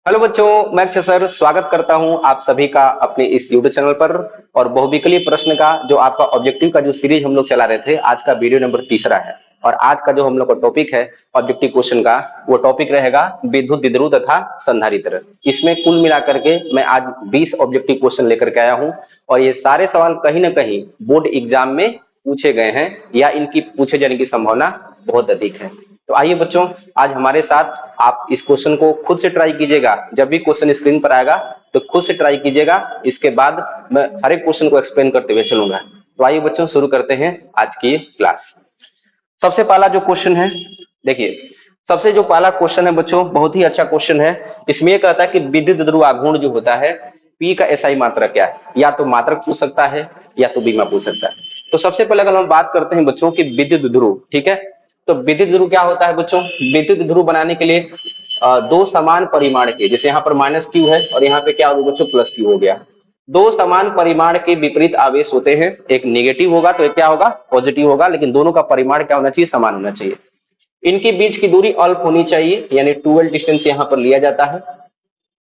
Hello बच्चों, मैं Akshay sir स्वागत करता हूं आप सभी का अपने इस यूट्यूब चैनल पर। और बहुविकल्पीय प्रश्न का जो आपका ऑब्जेक्टिव का जो सीरीज हम लोग चला रहे थे, आज का वीडियो नंबर तीसरा है। और आज का जो हम लोग का टॉपिक है ऑब्जेक्टिव क्वेश्चन का, वो टॉपिक रहेगा विद्युत द्विध्रुव तथा संधारित्र। इसमें कुल मिलाकर के मैं आज 20 ऑब्जेक्टिव क्वेश्चन लेकर के आया हूं। और ये सारे सवाल कहीं ना कहीं बोर्ड एग्जाम में पूछे गए हैं या इनकी पूछे जाने की संभावना बहुत अधिक है। तो आइए बच्चों, आज हमारे साथ आप इस क्वेश्चन को खुद से ट्राई कीजिएगा। जब भी क्वेश्चन स्क्रीन पर आएगा तो खुद से ट्राई कीजिएगा। इसके बाद मैं हर एक क्वेश्चन को एक्सप्लेन करते हुए चलूंगा। तो आइए बच्चों, शुरू करते हैं आज की क्लास। सबसे पहला जो क्वेश्चन है, देखिए, सबसे जो पहला क्वेश्चन है बच्चों, बहुत ही अच्छा क्वेश्चन है। इसमें यह कहता है कि विद्युत ध्रुव आघूर्ण जो होता है, पी का एसआई मात्रक क्या है। या तो मात्रक पूछ सकता है या तो बीमा पूछ सकता है। तो सबसे पहले अगर हम बात करते हैं बच्चों की विद्युत ध्रुव, ठीक है। तो विद्युत ध्रुव क्या होता है बच्चों? विद्युत ध्रुव बनाने के लिए दो समान परिमाण के, जैसे यहाँ पर माइनस क्यू है और यहाँ पे क्या होगा बच्चों, प्लस क्यू हो गया। दो समान परिमाण के विपरीत आवेश होते हैं, एक निगेटिव होगा तो एक क्या होगा, पॉजिटिव होगा। लेकिन दोनों का परिमाण क्या होना चाहिए, समान होना चाहिए। इनके बीच की दूरी अल्प होनी चाहिए, यानी 2l डिस्टेंस यहाँ पर लिया जाता है।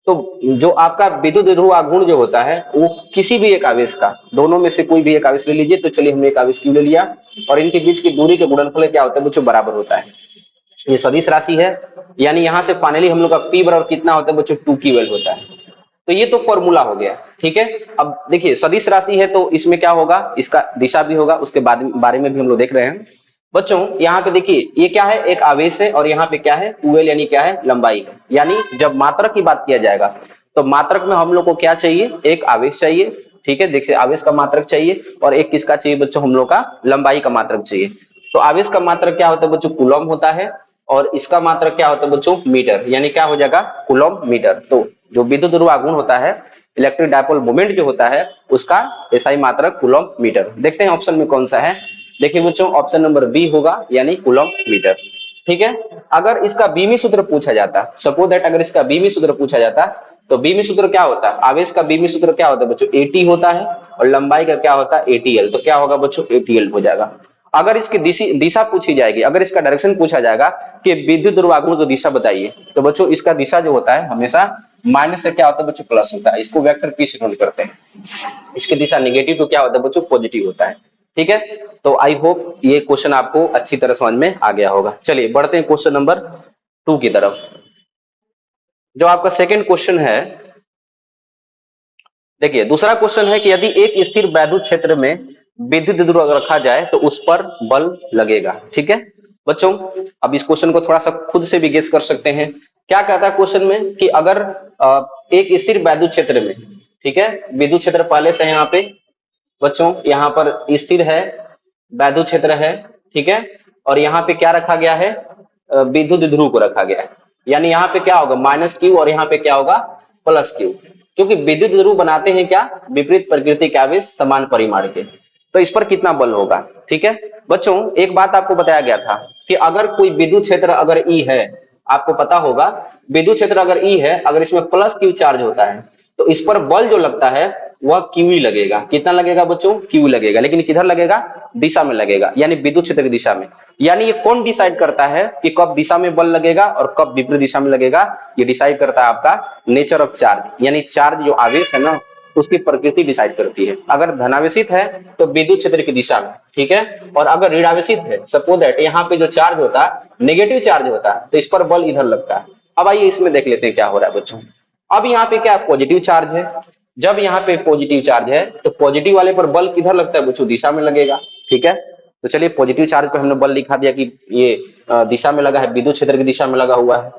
तो जो आपका विद्युत ध्रुव आघूर्ण जो होता है, वो किसी भी एक आवेश का, दोनों में से कोई भी एक आवेश ले लीजिए। तो चलिए हमने एक आवेश क्यू ले लिया और इनके बीच की दूरी के गुणनफल क्या होता है बच्चों, बराबर होता है। ये सदिश राशि है, यानी यहां से फाइनली हम लोग का पी बराबर कितना होता है बच्चों, 2q होता है। तो ये तो फॉर्मूला हो गया, ठीक है। अब देखिए, सदिश राशि है तो इसमें क्या होगा, इसका दिशा भी होगा, उसके बारे में भी हम लोग देख रहे हैं बच्चों। यहाँ पे देखिए, ये क्या है, एक आवेश है और यहाँ पे क्या है, 2l, यानी क्या है, लंबाई है। यानी जब मात्रक की बात किया जाएगा तो मात्रक में हम लोग को क्या चाहिए, एक आवेश चाहिए, ठीक है। देखिए, आवेश का मात्रक चाहिए और एक किसका चाहिए बच्चों, हम लोग का लंबाई का मात्रक चाहिए। तो आवेश का मात्रक क्या होता है बच्चों, कूलम होता है। और इसका मात्रक क्या होता है बच्चों, मीटर, यानी क्या हो जाएगा, कूलम मीटर। तो जो विद्युत ध्रुव आघूर्ण होता है, इलेक्ट्रिक डायपोल मोमेंट जो होता है, उसका एसआई मात्रक कूलम मीटर। देखते हैं ऑप्शन में कौन सा है। देखिए बच्चों, ऑप्शन नंबर बी होगा, यानी कूलम मीटर, ठीक है। अगर इसका बीमी सूत्र पूछा जाता, सपोज दैट अगर इसका बीमी सूत्र पूछा जाता, तो बीमी सूत्र क्या होता है, आवेश का बीमी सूत्र क्या होता है बच्चों, एटी होता है। और लंबाई का क्या होता है, एटीएल। तो क्या होगा बच्चों, एटीएल हो जाएगा। अगर इसकी दिशा पूछी जाएगी, अगर इसका डायरेक्शन पूछा जाएगा कि विद्युत ध्रुव आघूर्ण की दिशा बताइए, तो बच्चों इसका दिशा जो होता है हमेशा माइनस से क्या होता है बच्चों, प्लस होता है। इसको वेक्टर पी से नोट करते हैं। इसकी दिशा नेगेटिव तो क्या होता है बच्चों, पॉजिटिव होता है, ठीक है। तो आई होप ये क्वेश्चन आपको अच्छी तरह समझ में आ गया होगा। चलिए बढ़ते हैं क्वेश्चन नंबर 2 की तरफ। जो आपका सेकंड क्वेश्चन है, देखिए दूसरा क्वेश्चन है कि यदि एक स्थिर वैद्युत क्षेत्र में विद्युत ध्रुव अगर रखा जाए तो उस पर बल लगेगा, ठीक है बच्चों। अब इस क्वेश्चन को थोड़ा सा खुद से भी गेस कर सकते हैं। क्या कहता है क्वेश्चन में कि अगर एक स्थिर वैद्युत क्षेत्र में, ठीक है, विद्युत क्षेत्र पहले से यहाँ पे बच्चों, यहाँ पर स्थिर है, वैद्युत क्षेत्र है, ठीक है। और यहाँ पे क्या रखा गया है, विद्युत ध्रुव को रखा गया है। यानी यहाँ पे क्या होगा, माइनस क्यू, और यहाँ पे क्या होगा, प्लस क्यू। क्योंकि विद्युत ध्रुव बनाते हैं क्या, विपरीत प्रकृति के आवेश समान परिमाण के। तो इस पर कितना बल होगा, ठीक है बच्चों। एक बात आपको बताया गया था कि अगर कोई विद्युत क्षेत्र अगर ई है, आपको पता होगा विद्युत क्षेत्र अगर ई है, अगर इसमें प्लस क्यू चार्ज होता है तो इस पर बल जो लगता है वह क्यू ही लगेगा। कितना लगेगा बच्चों, क्यू लगेगा। लेकिन किधर लगेगा, दिशा में लगेगा, यानी विद्युत क्षेत्र की दिशा में। यानी ये कौन डिसाइड करता है कि कब दिशा में बल लगेगा और कब विपरीत दिशा में लगेगा, ये डिसाइड करता है आपका नेचर ऑफ चार्ज, यानी चार्ज जो आवेश है ना, उसकी प्रकृति डिसाइड करती है। अगर धनावेशित है तो विद्युत क्षेत्र की दिशा में, ठीक है। और अगर ऋणावेशित है, सपोज दैट यहाँ पे जो चार्ज होता है नेगेटिव चार्ज होता है, तो इस पर बल इधर लगता है। अब आइए इसमें देख लेते हैं क्या हो रहा है बच्चों। अब यहाँ पे क्या पॉजिटिव चार्ज है, जब यहाँ पे पॉजिटिव चार्ज है तो पॉजिटिव वाले पर बल किधर लगता है बच्चों, दिशा में लगेगा, ठीक है। तो चलिए पॉजिटिव चार्ज पर हमने बल लिखा दिया कि ये दिशा में लगा है, विद्युत क्षेत्र की दिशा में लगा हुआ है।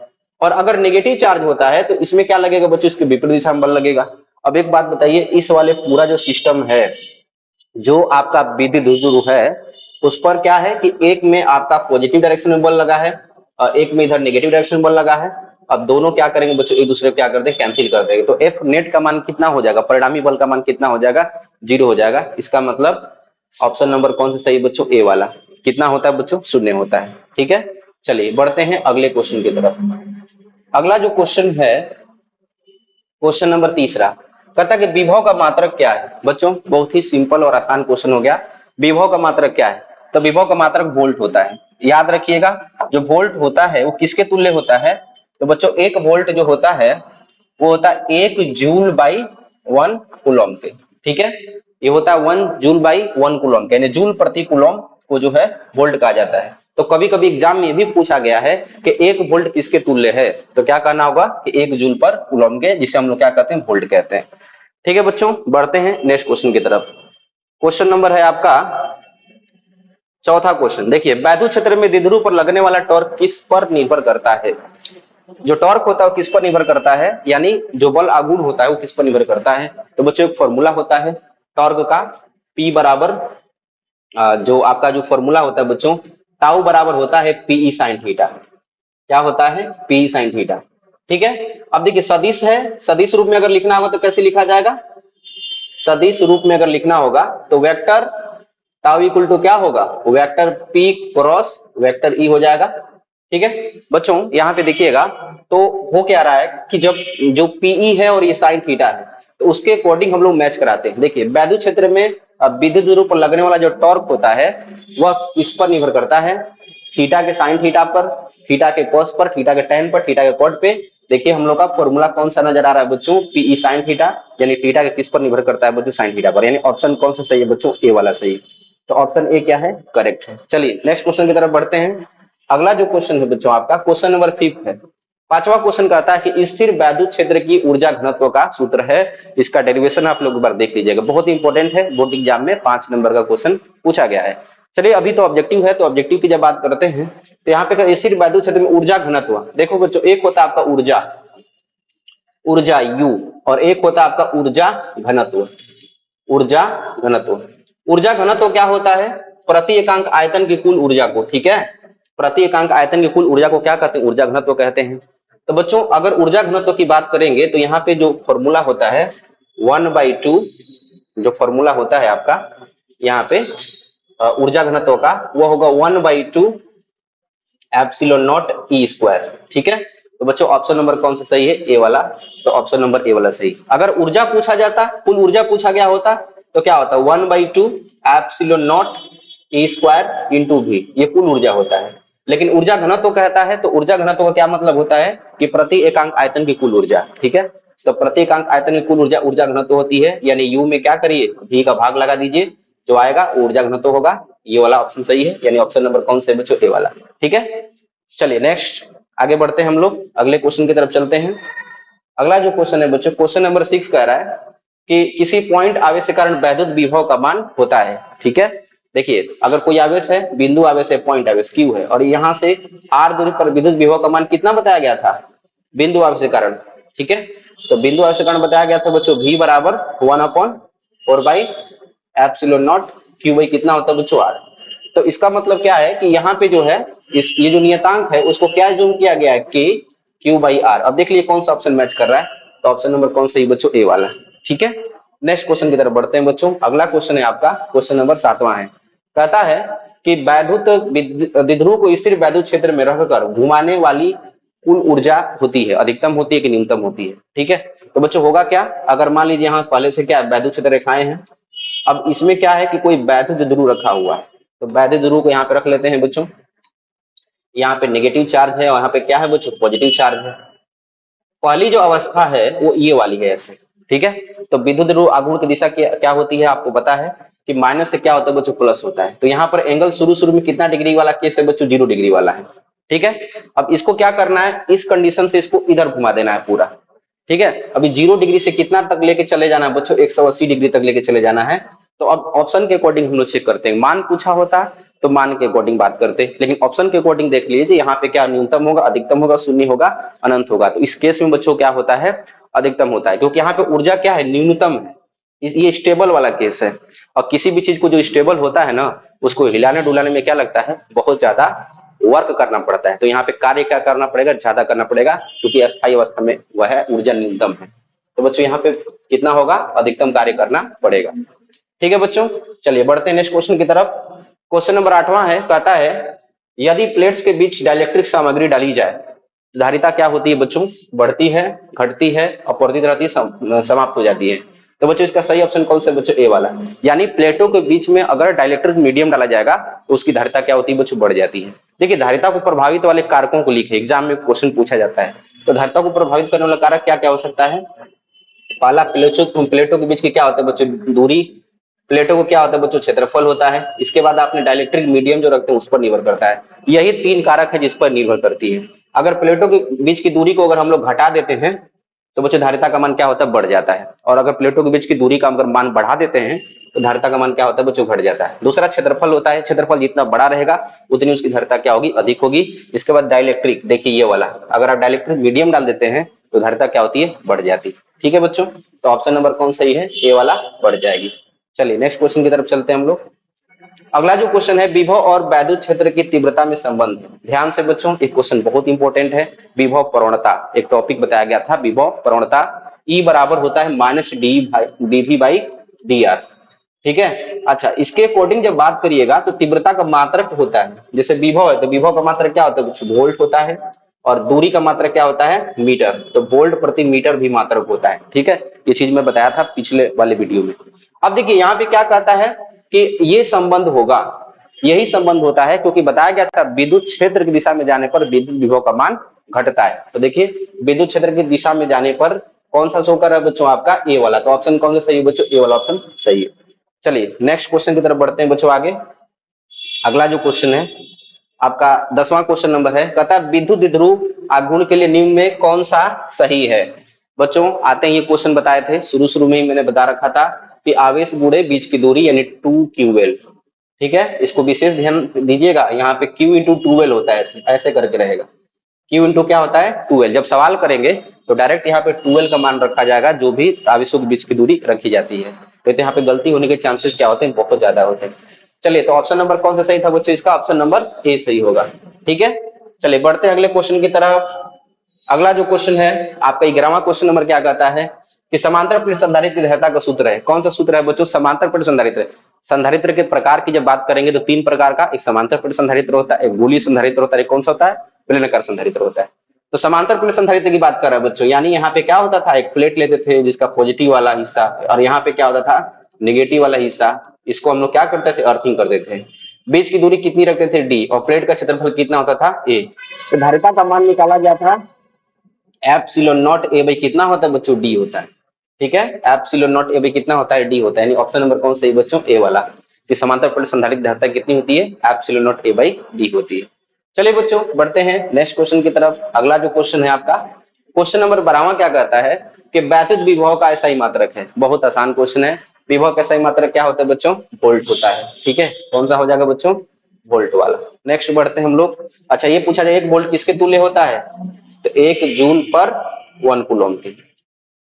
और अगर नेगेटिव चार्ज होता है तो इसमें क्या लगेगा बच्चों, इसके विपरीत दिशा में बल लगेगा। अब एक बात बताइए, इस वाले पूरा जो सिस्टम है, जो आपका विद्युत ध्रुव है, उस पर क्या है कि एक में आपका पॉजिटिव डायरेक्शन में बल लगा है और एक में इधर नेगेटिव डायरेक्शन में बल लगा है। अब दोनों क्या करेंगे बच्चों, एक दूसरे को क्या करते हैं, कैंसिल कर देंगे। तो एफ नेट का मान कितना हो जाएगा, परिणामी बल का मान कितना हो जाएगा, 0 हो जाएगा। इसका मतलब ऑप्शन नंबर कौन सा सही बच्चों, ए वाला। कितना होता है बच्चों, 0 होता है, ठीक है। चलिए बढ़ते हैं अगले क्वेश्चन की तरफ। अगला जो क्वेश्चन है, क्वेश्चन नंबर तीसरा, कहता है कि विभव का मात्रक क्या है बच्चों। बहुत ही सिंपल और आसान क्वेश्चन हो गया। विभव का मात्रक क्या है, तो विभव का मात्रक वोल्ट होता है। याद रखिएगा, जो वोल्ट होता है वो किसके तुल्य होता है, तो बच्चों 1 वोल्ट जो होता है वो होता है 1 जूल बाई 1 कूलम के, ठीक है। ये होता है 1 जूल बाई 1 कूलम के, यानी जूल प्रति कूलम को जो है वोल्ट कहा जाता है। तो कभी कभी एग्जाम में ये भी पूछा गया है कि 1 वोल्ट किसके तुल्य है, तो क्या कहना होगा कि 1 जूल पर कूलम के, जिसे हम लोग क्या कहते हैं, वोल्ट कहते हैं। ठीक है बच्चों, बढ़ते हैं नेक्स्ट क्वेश्चन की तरफ। क्वेश्चन नंबर है आपका चौथा क्वेश्चन। देखिए, वैद्युत क्षेत्र में द्विध्रुव पर लगने वाला टॉर्क किस पर निर्भर करता है। जो टॉर्क होता है वो किस पर निर्भर करता है, यानी जो बल आघूर्ण होता है वो किस पर निर्भर करता है। तो बच्चों एक फॉर्मूला होता है टॉर्क का, P बराबर जो आपका जो फॉर्मूला होता है बच्चों, टाउ बराबर होता है पीई साइन थीटा। क्या होता है, पीई साइन थीटा। ठीक है, अब देखिए सदिश है, सदिश रूप में अगर लिखना होगा तो कैसे लिखा जाएगा, सदिश रूप में अगर लिखना होगा तो वेक्टर टाउ इक्वल टू क्या होगा, vector P cross vector E हो जाएगा। ठीक है बच्चों, यहाँ पे देखिएगा तो हो क्या रहा है कि जब जो पीई है और ये साइन थीटा है तो उसके अकॉर्डिंग हम लोग मैच कराते हैं। देखिए वैद्युत क्षेत्र में विद्युत ध्रुव पर लगने वाला जो टॉर्क होता है वह इस पर निर्भर करता है, थीटा के साइन थीटा पर, थीटा के कॉस पर, थीटा के टेन पर, थीटा के कॉट पे। देखिए हम लोग का फॉर्मूला कौन सा नजर आ रहा है बच्चों, पीई साइन थीटा, यानी थीटा के किस पर निर्भर करता है बच्चों, साइन थीटा पर। यानी ऑप्शन कौन सा सही है बच्चों, ए वाला सही। तो ऑप्शन ए क्या है, करेक्ट है। चलिए नेक्स्ट क्वेश्चन की तरफ बढ़ते हैं। अगला जो क्वेश्चन है बच्चों आपका क्वेश्चन नंबर 5 है। पांचवा क्वेश्चन कहता है कि स्थिर वैद्युत क्षेत्र की ऊर्जा घनत्व का सूत्र है। इसका डेरिवेशन आप लोग एक बार देख लीजिएगा, बहुत इंपॉर्टेंट है, बोर्ड एग्जाम में 5 नंबर का क्वेश्चन पूछा गया है। चलिए अभी तो ऑब्जेक्टिव है, तो ऑब्जेक्टिव की जब बात करते हैं तो यहाँ पे स्थिर वैद्युत क्षेत्र में ऊर्जा घनत्व, देखो बच्चों एक होता है आपका ऊर्जा, ऊर्जा U, और एक होता है आपका ऊर्जा घनत्व, ऊर्जा घनत्व। ऊर्जा घनत्व क्या होता है, प्रति एकांक आयतन की कुल ऊर्जा को, ठीक है, प्रति एकांक आयतन की कुल ऊर्जा को क्या कहते हैं, ऊर्जा घनत्व कहते हैं। तो बच्चों अगर ऊर्जा घनत्व की बात करेंगे तो यहाँ पे जो फॉर्मूला होता है 1/2, जो फॉर्मूला होता है आपका यहाँ पे ऊर्जा घनत्व का, वो होगा 1/2 एप्सिलॉन नॉट ई स्क्वायर। ठीक है, तो बच्चों ऑप्शन नंबर कौन सा सही है, ए वाला। तो ऑप्शन नंबर ए वाला सही। अगर ऊर्जा पूछा जाता, कुल ऊर्जा पूछा गया होता तो क्या होता, 1/2 epsilon naught E square into V, ये कुल ऊर्जा होता है। लेकिन ऊर्जा घनत्व कहता है तो ऊर्जा घनत्व का क्या मतलब होता है कि प्रति एकांक आयतन की कुल ऊर्जा। ठीक है, तो प्रति एकांक आयतन की कुल ऊर्जा ऊर्जा घनत्व होती है, यानी यू में क्या करिए, वी का भाग लगा दीजिए, जो आएगा ऊर्जा घनत्व होगा। ये वाला ऑप्शन सही है, यानी ऑप्शन नंबर कौन सा है बच्चों, ए वाला। ठीक है, चलिए नेक्स्ट आगे बढ़ते हैं हम लोग, अगले क्वेश्चन की तरफ चलते हैं। अगला जो क्वेश्चन है बच्चों क्वेश्चन नंबर 6 कह रहा है कि किसी पॉइंट आवेश के कारण वैद्युत विभव का मान होता है। ठीक है, देखिए अगर कोई आवेश है, बिंदु आवेश है, पॉइंट आवेश क्यू है, और यहाँ से आर दूरी पर विद्युत विभव का मान कितना बताया गया था, बिंदु आवेश के कारण। ठीक है, तो बिंदु आवेश के कारण बताया गया था बच्चों v बराबर 1/4/एप्सिलॉन नॉट क्यू बाई कितना होता है बच्चों, आर। तो इसका मतलब क्या है कि यहाँ पे जो है इस ये जो नियतांक है उसको क्या जूम किया गया है, के क्यू बाई आर। अब देख लिए कौन सा ऑप्शन मैच कर रहा है, तो ऑप्शन नंबर कौन सही बच्चों, ए वाला। ठीक है, नेक्स्ट क्वेश्चन की तरफ बढ़ते हैं बच्चों। अगला क्वेश्चन है आपका क्वेश्चन नंबर 7वां है। कहता है कि वैद्युत द्विध्रुव को स्थिर वैद्युत क्षेत्र में रहकर घुमाने वाली कुल ऊर्जा होती है, अधिकतम होती है कि न्यूनतम होती है। ठीक है, तो बच्चों होगा क्या, अगर मान लीजिए यहाँ पहले से क्या वैद्युत क्षेत्र रेखाएं हैं, अब इसमें क्या है कि कोई वैद्युत ध्रुव रखा हुआ है, तो वैद्युत ध्रुव को यहाँ पे रख लेते हैं बच्चों। यहाँ पे नेगेटिव चार्ज है और यहाँ पे क्या है बच्चों, पॉजिटिव चार्ज है। पहली जो अवस्था है वो ये वाली है ऐसे। ठीक है, तो विद्युत ध्रुव आघूर्ण की दिशा क्या होती है, आपको पता है कि माइनस से क्या होता है बच्चों, प्लस होता है। तो यहाँ पर एंगल शुरू में कितना डिग्री वाला केस है बच्चों, 0 डिग्री वाला है। ठीक है, अब इसको क्या करना है, इस कंडीशन से इसको इधर घुमा देना है पूरा। ठीक है, अभी 0 डिग्री से कितना तक लेके चले जाना है बच्चों, 180 डिग्री तक लेके चले जाना है। तो अब ऑप्शन के अकॉर्डिंग हम लोग चेक करते हैं, मान पूछा होता तो मान के अकॉर्डिंग बात करते, लेकिन ऑप्शन के अकॉर्डिंग देख लीजिए यहाँ पे क्या न्यूनतम होगा, अधिकतम होगा, शून्य होगा, अनंत होगा। तो इस केस में बच्चों क्या होता है, अधिकतम होता है, क्योंकि यहाँ पे ऊर्जा क्या है, न्यूनतम है। ये स्टेबल वाला केस है, और किसी भी चीज को जो स्टेबल होता है ना उसको हिलाने डुलाने में क्या लगता है, बहुत ज्यादा वर्क करना पड़ता है। तो यहाँ पे कार्य क्या करना पड़ेगा, ज्यादा करना पड़ेगा, क्योंकि अस्थायी अवस्था में वह ऊर्जा न्यूनतम है। तो बच्चों यहाँ पे कितना होगा, अधिकतम कार्य करना पड़ेगा। ठीक है बच्चों, चलिए बढ़ते हैं नेक्स्ट क्वेश्चन की तरफ। क्वेश्चन नंबर 8वां है, कहता है यदि प्लेट्स के बीच डाइलेक्ट्रिक सामग्री डाली जाए तो धारिता क्या होती है बच्चों, बढ़ती है, घटती है, अपवर्तित रहती है, समाप्त हो जाती है। तो बच्चों इसका सही ऑप्शन कौन सा बच्चों, ए वाला। यानी प्लेटों के बीच में अगर डाइलेक्ट्रिक मीडियम डाला जाएगा तो उसकी धारिता क्या होती है बच्चों, बढ़ जाती है। देखिए धारिता को प्रभावित वाले कारकों को लिखे, एग्जाम में क्वेश्चन पूछा जाता है तो धारिता को प्रभावित करने वाला कारक क्या क्या हो सकता है? पहला प्लेटों के बीच की क्या होता है बच्चों? दूरी। प्लेटों को क्या होता है बच्चों? क्षेत्रफल होता है। इसके बाद आपने डाइलेक्ट्रिक मीडियम जो रखते हैं उस पर निर्भर करता है। यही तीन कारक है जिस पर निर्भर करती है। अगर प्लेटों के बीच की दूरी को अगर हम लोग घटा देते हैं तो बच्चों धारिता का मान क्या होता है? बढ़ जाता है। और अगर प्लेटों के बीच की दूरी का अगर मान बढ़ा देते हैं तो धारिता का मान क्या होता है बच्चों? घट जाता है। दूसरा क्षेत्रफल होता है। क्षेत्रफल जितना बड़ा रहेगा उतनी उसकी धारिता क्या होगी? अधिक होगी। इसके बाद डाइलेक्ट्रिक, देखिए ये वाला, अगर आप डाइलेक्ट्रिक मीडियम डाल देते हैं तो धारिता क्या होती है? बढ़ जाती है। ठीक है बच्चों, तो ऑप्शन नंबर कौन सही है? ए वाला, बढ़ जाएगी। चलिए नेक्स्ट क्वेश्चन की तरफ चलते हैं हम लोग। अगला जो क्वेश्चन है, विभव और वैद्युत क्षेत्र की तीव्रता में संबंध। ध्यान से बच्चों, एक क्वेश्चन बहुत इंपॉर्टेंट है। विभव प्रवणता एक टॉपिक बताया गया था। विभव प्रवणता ई बराबर होता है minus D by D R. ठीक है। अच्छा, इसके अकॉर्डिंग जब बात करिएगा तो तीव्रता का मात्रक होता है, जैसे विभव है तो विभव का मात्रक क्या होता है कुछ? वोल्ट होता है। और दूरी का मात्रक क्या होता है? मीटर। तो वोल्ट प्रति मीटर भी मात्रक होता है। ठीक है, ये चीज मैं बताया था पिछले वाले वीडियो में। अब देखिए यहाँ पे क्या कहता है कि ये संबंध होगा, यही संबंध होता है, क्योंकि बताया गया था विद्युत क्षेत्र की दिशा में जाने पर विद्युत विभव का मान घटता है। तो देखिए विद्युत क्षेत्र की दिशा में जाने पर कौन सा शो कर रहा है बच्चों? आपका ए वाला। तो ऑप्शन कौन सा सही है बच्चों? ए वाला ऑप्शन सही है। चलिए नेक्स्ट क्वेश्चन की तरफ बढ़ते हैं बच्चों आगे। अगला जो क्वेश्चन है आपका 10वां क्वेश्चन नंबर है, कहता है विद्युत ध्रुव आघूर्ण के लिए निम्न में कौन सा सही है? बच्चों आते ही ये क्वेश्चन बताए थे, शुरू शुरू में ही मैंने बता रखा था कि आवेश गुणे बीच की दूरी यानी 2QL। ठीक है, इसको विशेष ध्यान दीजिएगा। यहाँ पे Q इंटू 2L होता है, ऐसे ऐसे करके रहेगा। Q इंटू क्या होता है? 2L। जब सवाल करेंगे तो डायरेक्ट यहाँ पे 2L का मान रखा जाएगा, जो भी आवेशों के बीच की दूरी रखी जाती है। तो यहाँ पे गलती होने के चांसेस क्या होते हैं? बहुत ज्यादा होते हैं। चलिए, तो ऑप्शन नंबर कौन सा सही था बच्चों? इसका ऑप्शन नंबर ए सही होगा। ठीक है, चलिए बढ़ते हैं अगले क्वेश्चन की तरफ। अगला जो क्वेश्चन है आपका 11वां क्वेश्चन नंबर क्या कहता है कि समांतर प्लेट संधारित्र की धारिता का सूत्र है। कौन सा सूत्र है बच्चों? समांतर प्लेट संधारित्र। संधारित्र के प्रकार की जब बात करेंगे तो तीन प्रकार का, एक समांतर प्लेट संधारित्र होता है, एक गोलीय संधारित्र होता है, एक कौन सा होता है? बेलनाकार संधारित्र होता है। तो समांतर प्लेट संधारित्र की बात कर रहे हैं बच्चों, यानी यहाँ पे क्या होता था? एक प्लेट लेते थे जिसका पॉजिटिव वाला हिस्सा, और यहाँ पे क्या होता था? निगेटिव वाला हिस्सा। इसको हम लोग क्या करते थे? अर्थिंग कर देते थे। बीच की दूरी कितनी रखते थे? डी। और प्लेट का क्षेत्रफल कितना होता था? ए। तो धारिता का मान निकाला गया था एप्सिलॉन नॉट ए बाई कितना होता है बच्चों? डी होता है। ठीक है, एप्सिलॉन नॉट ए बाई कितना होता है? डी होता है। यानी ऑप्शन नंबर कौन सही बच्चों? ए वाला, कि समांतर प्लेट संधारित्र धारिता कितनी होती है? Epsilon not a by D होती है। चलिए बच्चों बढ़ते हैं नेक्स्ट क्वेश्चन की तरफ। अगला जो क्वेश्चन है आपका क्वेश्चन नंबर 12वां क्या कहता है कि वैद्युत विभव का ऐसा ही मात्रक है। बहुत आसान क्वेश्चन है। विभव का सही मात्रक क्या होता है बच्चों? वोल्ट होता है। ठीक है, कौन सा हो जाएगा बच्चों? वोल्ट वाला। नेक्स्ट बढ़ते हैं हम लोग। अच्छा, ये पूछा जाए 1 वोल्ट किसके तुल्य होता है? तो 1 जूल पर 1 कूलम के।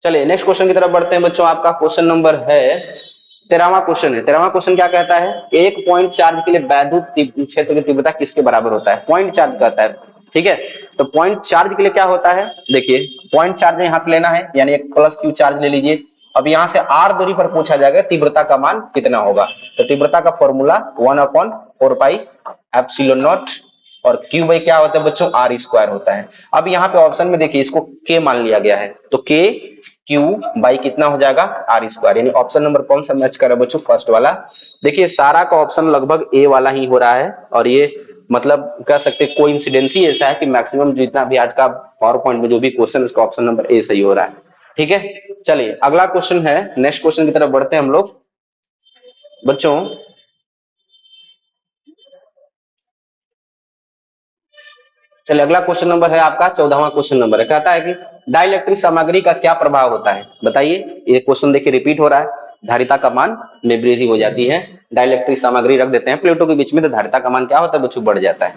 चलिए नेक्स्ट क्वेश्चन की तरफ बढ़ते हैं बच्चों। आपका क्वेश्चन नंबर है 13वां क्वेश्चन है। 13वां क्वेश्चन क्या कहता है? एक पॉइंट चार्ज के लिए वैद्युत क्षेत्र की तीव्रता किसके बराबर होता है? पॉइंट चार्ज कहता है। ठीक है, तो पॉइंट चार्ज के लिए क्या होता है? देखिए पॉइंट चार्ज यहाँ पे लेना है, यानी एक प्लस क्यू चार्ज ले लीजिए। अब यहाँ से आर दूरी पर पूछा जाएगा तीव्रता का मान कितना होगा। तो तीव्रता का फॉर्मूला 1/4 पाई एप्सिलॉन नॉट, और क्यू बाई क्या होता है बच्चों? आर स्क्वायर होता है। अब यहाँ पे ऑप्शन में देखिए इसको के मान लिया गया है, तो के क्यू बाई कितना हो जाएगा? R square. यानी ऑप्शन नंबर कौन सा मैच कर रहा है बच्चों? फर्स्ट वाला। देखिए सारा का ऑप्शन लगभग ए वाला ही हो रहा है, और ये मतलब कह सकते कोई इंसिडेंसी ऐसा है कि मैक्सिमम जितना भी आज का पावर पॉइंट में जो भी क्वेश्चन उसका ऑप्शन नंबर ए सही हो रहा है। ठीक है, चलिए अगला क्वेश्चन है, नेक्स्ट क्वेश्चन की तरफ बढ़ते हैं हम लोग बच्चों। चलिए अगला क्वेश्चन नंबर है आपका 14वां क्वेश्चन नंबर है। कहता है कि डाइलेक्ट्रिक सामग्री का क्या प्रभाव होता है? बताइए। ये क्वेश्चन देखिए रिपीट हो रहा है। धारिता का मान में वृद्धि हो जाती है। डाइलेक्ट्रिक सामग्री रख देते हैं प्लेटों के बीच में तो धारिता का मान क्या होता है बच्चों? बढ़ जाता है।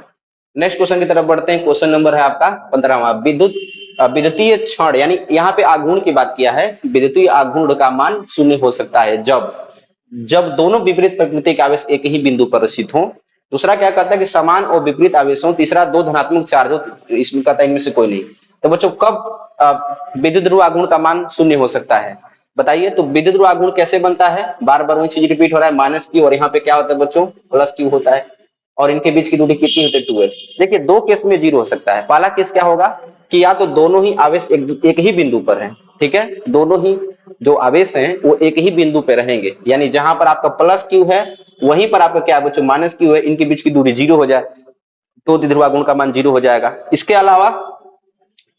नेक्स्ट क्वेश्चन की तरफ बढ़ते हैं। क्वेश्चन नंबर है आपका 15वां। विद्युतीय क्षण, यानी यहाँ पे आघूर्ण की बात किया है। विद्युतीय आघूर्ण का मान शून्य हो सकता है जब दोनों विपरीत प्रकृति के आवेश एक ही बिंदु पर स्थित हो। दूसरा क्या कहता है कि समान और विपरीत आवेशों। तीसरा दो धनात्मक चार्ज हो, इसमें कहता है इनमें से कोई नहीं। तो बच्चों कब विद्युत ध्रुव आघूर्ण का मान शून्य हो सकता है? बताइए। तो विद्युत ध्रुव आघूर्ण कैसे बनता है? बार बार वही चीज रिपीट हो रहा है, माइनस क्यू, और यहाँ पे क्या होता है बच्चों? प्लस क्यू होता है। और इनके बीच की दूरी कितनी होती है? 2l। देखिए दो केस में जीरो हो सकता है। पहला केस क्या होगा कि या तो दोनों ही आवेश एक ही बिंदु पर हैं। ठीक है, दोनों ही जो आवेश हैं वो एक ही बिंदु पे रहेंगे, यानी जहां पर आपका प्लस क्यू है वहीं पर आपका क्या बच्चों? माइनस क्यू है। इनके बीच की दूरी जीरो हो जाए तो ध्रुव आघूर्ण का मान जीरो हो जाएगा। इसके अलावा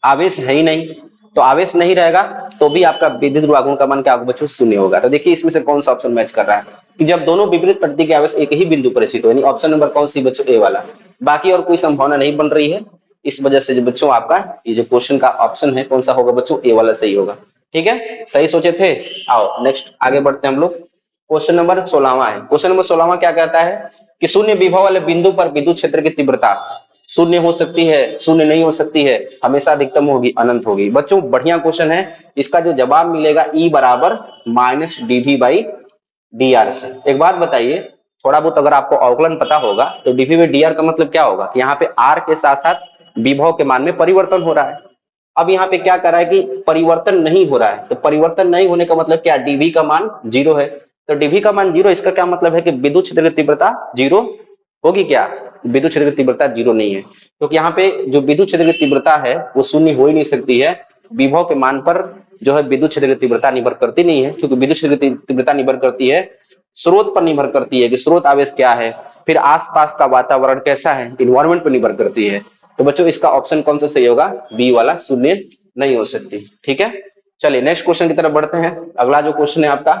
आवेश है ही नहीं, तो आवेश नहीं रहेगा तो भी आपका विद्युत ध्रुव आघूर्ण का मान क्या होगा बच्चों, शून्य होगा। तो देखिए इसमें से कौन सा ऑप्शन मैच कर रहा है कि जब दोनों विपरीत प्रकृति के आवेश एक ही बिंदु पर स्थित हो, यानी ऑप्शन नंबर कौन सी बच्चों, ए वाला। बाकी और कोई संभावना नहीं बन रही है, इस वजह से जो बच्चों आपका ये जो क्वेश्चन का ऑप्शन है कौन सा होगा बच्चों, ए वाला सही होगा। ठीक है, सही सोचे थे। आओ नेक्स्ट आगे बढ़ते हैं हम लोग। क्वेश्चन नंबर 16वां है। क्वेश्चन नंबर 16वां क्या कहता है कि शून्य विभव वाले बिंदु पर विद्युत क्षेत्र की तीव्रता शून्य हो सकती है, शून्य नहीं हो सकती है, हमेशा अधिकतम होगी, अनंत होगी। बच्चों बढ़िया क्वेश्चन है, इसका जो जवाब मिलेगा E बराबर माइनस dV बाई dr से। एक बात बताइए, थोड़ा बहुत अगर आपको अवकलन पता होगा तो dV बाई dr का मतलब क्या होगा कि यहाँ पे r के साथ साथ विभव के मान में परिवर्तन हो रहा है। अब यहाँ पे क्या कर रहा है कि परिवर्तन नहीं हो रहा है, तो परिवर्तन नहीं होने का मतलब क्या, dV का मान 0 है। तो dV का मान 0, इसका क्या मतलब है कि विद्युत क्षेत्र की तीव्रता 0 होगी क्या, विद्युत क्षेत्र की तीव्रता 0 नहीं है, क्योंकि यहाँ पे जो विद्युत क्षेत्र की तीव्रता है वो शून्य हो ही नहीं सकती है। विभव के मान पर जो है विद्युत क्षेत्र की तीव्रता निर्भर करती नहीं है, क्योंकि विद्युत क्षेत्र की तीव्रता निर्भर करती है स्रोत पर, निर्भर करती है कि स्रोत आवेश क्या है, फिर आसपास का वातावरण कैसा है, इन्वायरमेंट पर निर्भर करती है। तो बच्चों इसका ऑप्शन कौन सा सही होगा, बी वाला, शून्य नहीं हो सकती। ठीक है, चलिए नेक्स्ट क्वेश्चन की तरफ बढ़ते हैं। अगला जो क्वेश्चन है आपका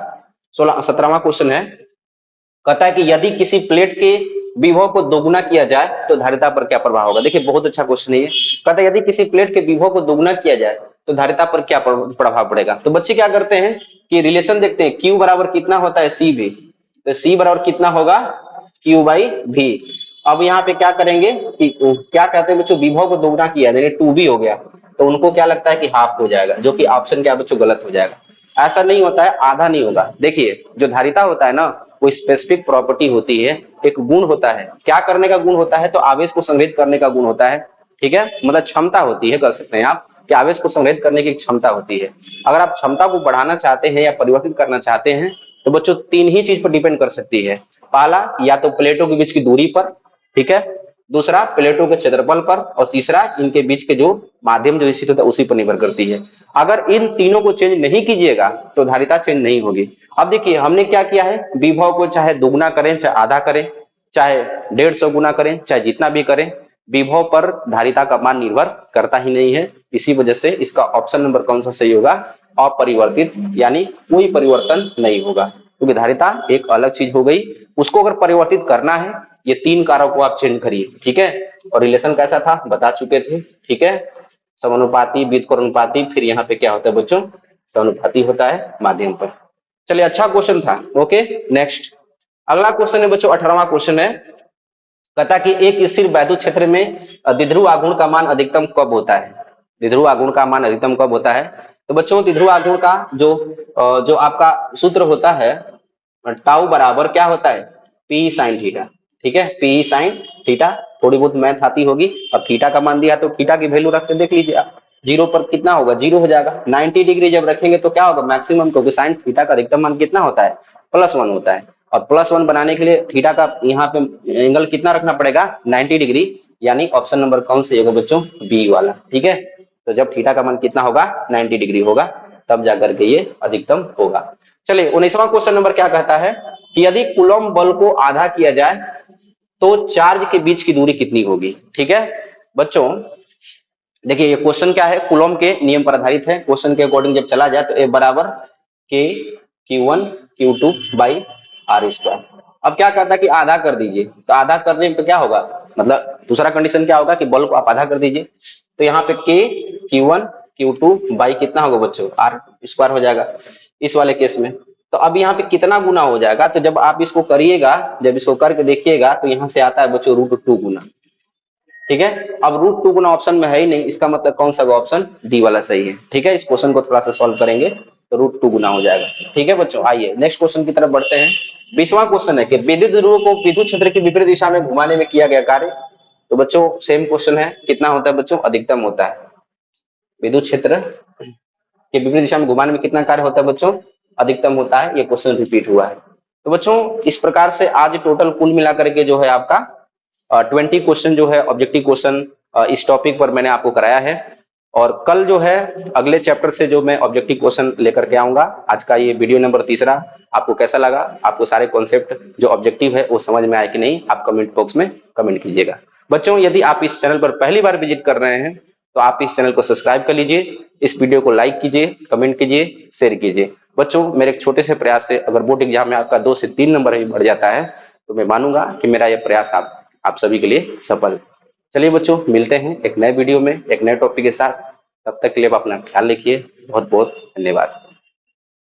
17वां क्वेश्चन है, कहता है कि यदि किसी प्लेट के विभव को दोगुना किया जाए तो धारिता पर क्या प्रभाव होगा। देखिए बहुत अच्छा क्वेश्चन है ये। कहता है यदि किसी प्लेट के विभव को दोगुना किया जाए तो धारिता पर क्या प्रभाव पड़ेगा। तो बच्चे क्या करते हैं कि रिलेशन देखते हैं, Q बराबर कितना होता है C भी, तो C बराबर कितना होगा Q बाई V। अब यहाँ पे क्या करेंगे कि क्या कहते हैं बच्चों, विभव को दोगुना किया यानी 2V हो गया, तो उनको क्या लगता है कि हाफ हो जाएगा, जो कि ऑप्शन क्या बच्चों गलत हो जाएगा। ऐसा नहीं होता है, आधा नहीं होगा। देखिए जो धारिता होता है ना वो स्पेसिफिक प्रॉपर्टी होती है, एक गुण होता है, क्या करने का गुण होता है, तो आवेश को संग्रहित करने का गुण होता है। ठीक है, मतलब क्षमता होती है, कह सकते हैं आप कि आवेश को संग्रहित करने की क्षमता होती है। अगर आप क्षमता को बढ़ाना चाहते हैं या परिवर्तित करना चाहते हैं तो बच्चों तीन ही चीज पर डिपेंड कर सकती है। पहला, या तो प्लेटों के बीच की दूरी पर, ठीक है, दूसरा प्लेटों के क्षेत्रफल पर, और तीसरा इनके बीच के जो माध्यम जो स्थित होता है उसी पर निर्भर करती है। अगर इन तीनों को चेंज नहीं कीजिएगा तो धारिता चेंज नहीं होगी। अब देखिए हमने क्या किया है, विभव को चाहे दुगुना करें, चाहे आधा करें, चाहे 150 गुना करें, चाहे जितना भी करें, विभव पर धारिता का मान निर्भर करता ही नहीं है। इसी वजह से इसका ऑप्शन नंबर कौन सा सही होगा, अपरिवर्तित, यानी कोई परिवर्तन नहीं होगा, क्योंकि धारिता एक अलग चीज हो गई। उसको अगर परिवर्तित करना है, ये तीन कारक को आप चेंज करिए। ठीक है, और रिलेशन कैसा था बता चुके थे। ठीक है, समानुपाती, व्युत्क्रमानुपाती, फिर यहाँ पे क्या होता है बच्चों, समानुपाती होता है माध्यम पर। चलिए अच्छा क्वेश्चन था। ओके नेक्स्ट अगला क्वेश्चन है बच्चों 18वां क्वेश्चन है। कहता कि एक स्थिर वैद्युत क्षेत्र में द्विध्रुव आघूर्ण का मान अधिकतम कब होता है। द्विध्रुव आघूर्ण का मान अधिकतम कब होता है। तो बच्चों द्विध्रुव आघूर्ण का जो आपका सूत्र होता है, टाउ बराबर क्या होता है, पी साइन थीटा। ठीक है, पी साइन थीटा, थोड़ी बहुत मैथ आती होगी। अब थीटा का मान दिया तो थीटा की वैल्यू रख के देख लीजिए आप, जीरो पर कितना होगा, जीरो हो जाएगा। 90 डिग्री जब रखेंगे तो क्या होगा मैक्सिमम, क्योंकि साइन थीटा का अधिकतम मान कितना होता है, +1 होता है। और +1 बनाने के लिए थीटा का यहाँ पे एंगल कितना रखना पड़ेगा, 90 डिग्री, यानी ऑप्शन नंबर कौन से होगा बच्चों, बी वाला। ठीक है, तो जब थीटा का मान कितना होगा, 90 डिग्री होगा, तब जाकर के ये अधिकतम होगा। चलिए 19वां क्वेश्चन नंबर क्या कहता है कि यदि कूलम्ब बल को आधा किया जाए तो चार्ज के बीच की दूरी कितनी होगी। ठीक है बच्चों, देखिए ये क्वेश्चन क्या है, कूलम्ब के नियम पर आधारित है। क्वेश्चन के अकॉर्डिंग जब चला जाए तो ए बराबर के Q1 Q2 by are square. अब क्या कहता है कि आधा कर दीजिए, तो आधा करने पे क्या होगा, मतलब दूसरा कंडीशन क्या होगा कि बल को आप आधा कर दीजिए, तो यहाँ पे के Q1 Q2 बाई कितना होगा बच्चों, आर स्क्वायर हो जाएगा इस वाले केस में। तो अब यहाँ पे कितना गुना हो जाएगा, तो जब आप इसको करिएगा, जब इसको करके देखिएगा तो यहाँ से आता है बच्चों √2 गुना। ठीक है, अब √2 गुना ऑप्शन में है ही नहीं, इसका मतलब कौन सा ऑप्शन, डी वाला सही है। ठीक है, इस क्वेश्चन को थोड़ा सा सॉल्व करेंगे तो √2 गुना हो जाएगा। ठीक है बच्चों, आइए नेक्स्ट क्वेश्चन की तरफ बढ़ते हैं। 20वां क्वेश्चन है कि विद्युत ध्रुव को विद्युत क्षेत्र की विपरीत दिशा में घुमाने में किया गया कार्य। तो बच्चों सेम क्वेश्चन है, कितना होता है बच्चों, अधिकतम होता है। विद्युत क्षेत्र के विपरीत दिशा में घुमाने में कितना कार्य होता है बच्चों, अधिकतम होता है। ये क्वेश्चन रिपीट हुआ है। तो बच्चों इस प्रकार से आज टोटल कुल मिलाकर के जो है आपका 20 क्वेश्चन जो है ऑब्जेक्टिव क्वेश्चन इस टॉपिक पर मैंने आपको कराया है। और कल जो है अगले चैप्टर से जो मैं ऑब्जेक्टिव क्वेश्चन लेकर के आऊंगा। आज का ये वीडियो नंबर 3 आपको कैसा लगा, आपको सारे कॉन्सेप्ट जो ऑब्जेक्टिव है वो समझ में आए कि नहीं, आप कमेंट बॉक्स में कमेंट कीजिएगा। बच्चों यदि आप इस चैनल पर पहली बार विजिट कर रहे हैं तो आप इस चैनल को सब्सक्राइब कर लीजिए, इस वीडियो को लाइक कीजिए, कमेंट कीजिए, शेयर कीजिए। बच्चों, मेरे एक छोटे से प्रयास से अगर बोर्ड एग्जाम में आपका 2 से 3 नंबर भी बढ़ जाता है तो मैं मानूंगा कि मेरा यह प्रयास आप सभी के लिए सफल। चलिए बच्चों, मिलते हैं एक नए वीडियो में एक नए टॉपिक के साथ। तब तक के लिए आप अपना ख्याल रखिए। बहुत बहुत धन्यवाद।